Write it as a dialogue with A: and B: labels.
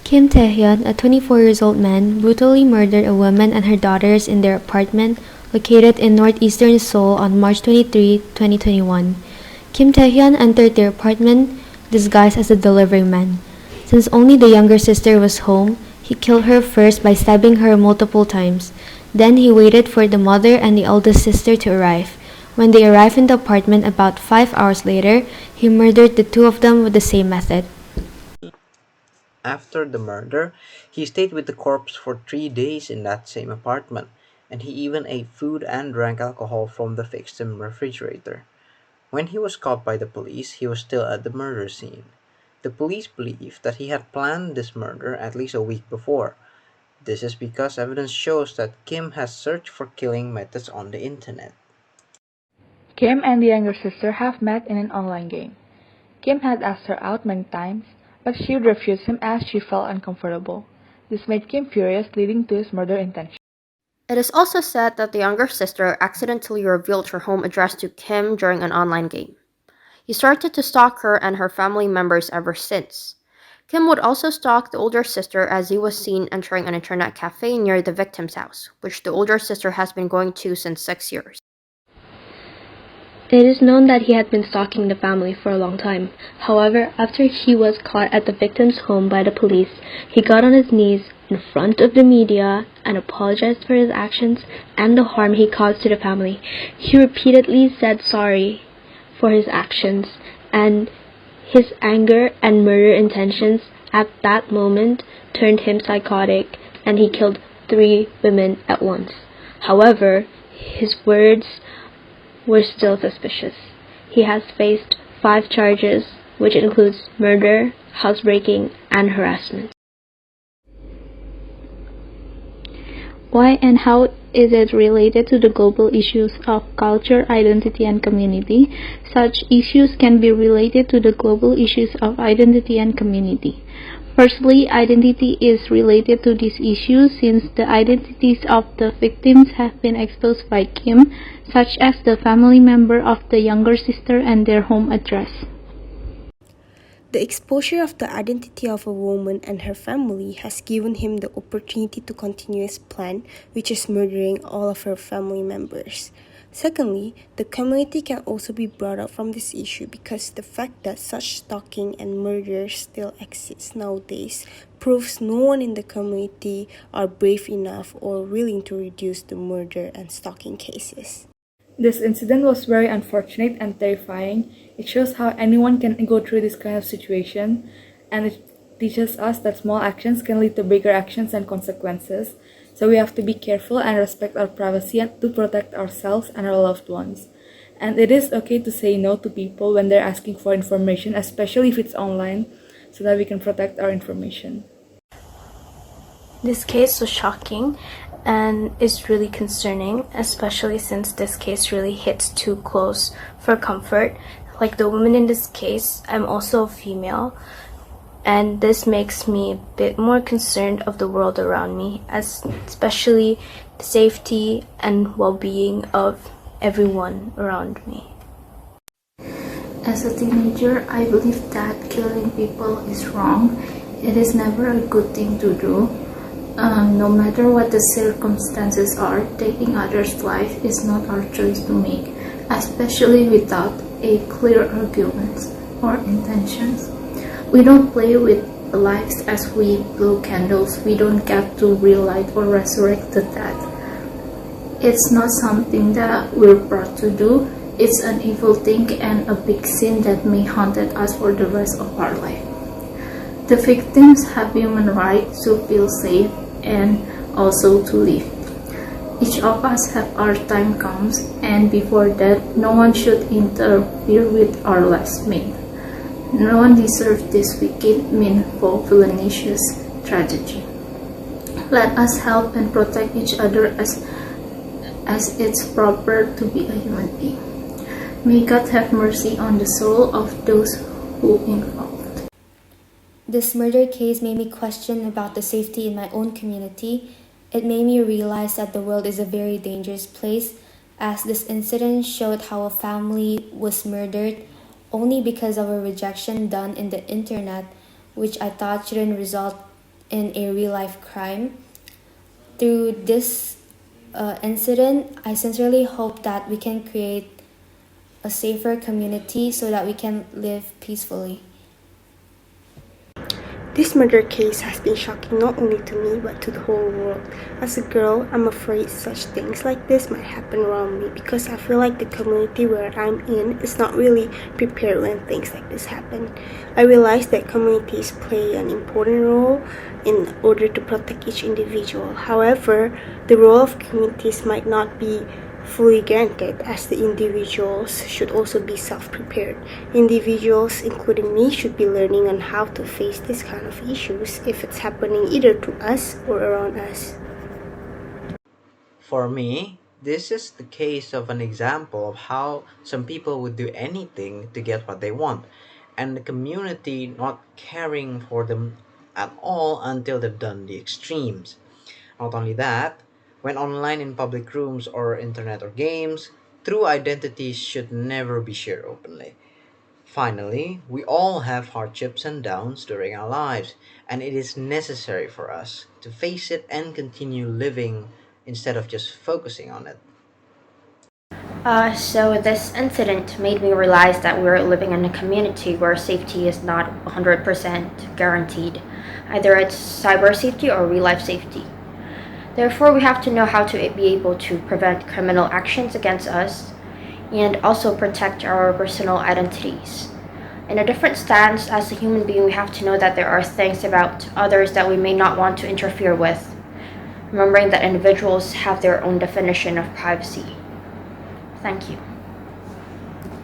A: Kim Tae-hyun, a 24-year-old man, brutally murdered a woman and her daughters in their apartment located in northeastern Seoul on March 23, 2021. Kim Tae-hyun entered their apartment disguised as a delivery man. Since only the younger sister was home, he killed her first by stabbing her multiple times. Then he waited for the mother and the eldest sister to arrive. When they arrived in the apartment about 5 hours later, he murdered the two of them with the same method.
B: After the murder, he stayed with the corpse for 3 days in that same apartment, and he even ate food and drank alcohol from the victim's refrigerator. When he was caught by the police, he was still at the murder scene. The police believe that he had planned this murder at least a week before. This is because evidence shows that Kim has searched for killing methods on the internet.
C: Kim and the younger sister have met in an online game. Kim had asked her out many times, but she would refuse him as she felt uncomfortable. This made Kim furious, leading to his murder intention.
D: It is also said that the younger sister accidentally revealed her home address to Kim during an online game. He started to stalk her and her family members ever since. Kim would also stalk the older sister as he was seen entering an internet cafe near the victim's house, which the older sister has been going to since 6 years.
A: It is known that he had been stalking the family for a long time. However, after he was caught at the victim's home by the police, he got on his knees in front of the media and apologized for his actions and the harm he caused to the family. He repeatedly said sorry for his actions, and his anger and murder intentions at that moment turned him psychotic, and he killed 3 women at once. However, his words were still suspicious. He has faced 5 charges, which includes murder, housebreaking, and harassment.
E: Why and how is it related to the global issues of culture, identity, and community? Such issues can be related to the global issues of identity and community. Firstly, identity is related to this issue since the identities of the victims have been exposed by Kim, such as the family member of the younger sister and their home address.
F: The exposure of the identity of a woman and her family has given him the opportunity to continue his plan, which is murdering all of her family members. Secondly, the community can also be brought up from this issue because the fact that such stalking and murder still exists nowadays proves no one in the community are brave enough or willing to reduce the murder and stalking cases.
C: This incident was very unfortunate and terrifying. It shows how anyone can go through this kind of situation, and it teaches us that small actions can lead to bigger actions and consequences. So we have to be careful and respect our privacy and to protect ourselves and our loved ones. And it is okay to say no to people when they're asking for information, especially if it's online, so that we can protect our information.
E: This case was shocking and is really concerning, especially since this case really hits too close for comfort. Like the woman in this case, I'm also a female, and this makes me a bit more concerned of the world around me, especially the safety and well-being of everyone around me.
G: As a teenager, I believe that killing people is wrong. It is never a good thing to do. No matter what the circumstances are, taking others' life is not our choice to make, especially without a clear arguments or intentions. We don't play with lives as we blow candles. We don't get to relight or resurrect the dead. It's not something that we're proud to do. It's an evil thing and a big sin that may haunt us for the rest of our life. The victims have human rights to feel safe and also to live. Each of us have our time comes, and before that, no one should interfere with our last mate. No one deserves this wicked, meaningful, villainous tragedy. Let us help and protect each other as it's proper to be a human being. May God have mercy on the soul of those who involved.
A: This murder case made me question about the safety in my own community. It made me realize that the world is a very dangerous place, as this incident showed how a family was murdered only because of a rejection done in the internet, which I thought shouldn't result
H: in a real life crime. Through this incident, I sincerely hope that we can create a safer community so that we can live peacefully.
F: This murder case has been shocking not only to me but to the whole world. As a girl, I'm afraid such things like this might happen around me because I feel like the community where I'm in is not really prepared when things like this happen. I realize that communities play an important role in order to protect each individual. However, the role of communities might not be fully guaranteed, as the individuals should also be self-prepared. Individuals, including me, should be learning on how to face this kind of issues if it's happening either to us or around us.
B: For me, this is the case of an example of how some people would do anything to get what they want, and the community not caring for them at all until they've done the extremes. Not only that, when online in public rooms or internet or games, true identities should never be shared openly. Finally, we all have hardships and downs during our lives, and it is necessary for us to face it and continue living instead of just focusing on it.
D: So this incident made me realize that we're living in a community where safety is not 100% guaranteed. Either it's cyber safety or real life safety. Therefore, we have to know how to be able to prevent criminal actions against us and also protect our personal identities. In a different stance, as a human being, we have to know that there are things about others that we may not want to interfere with, remembering that individuals have their own definition of privacy. Thank you.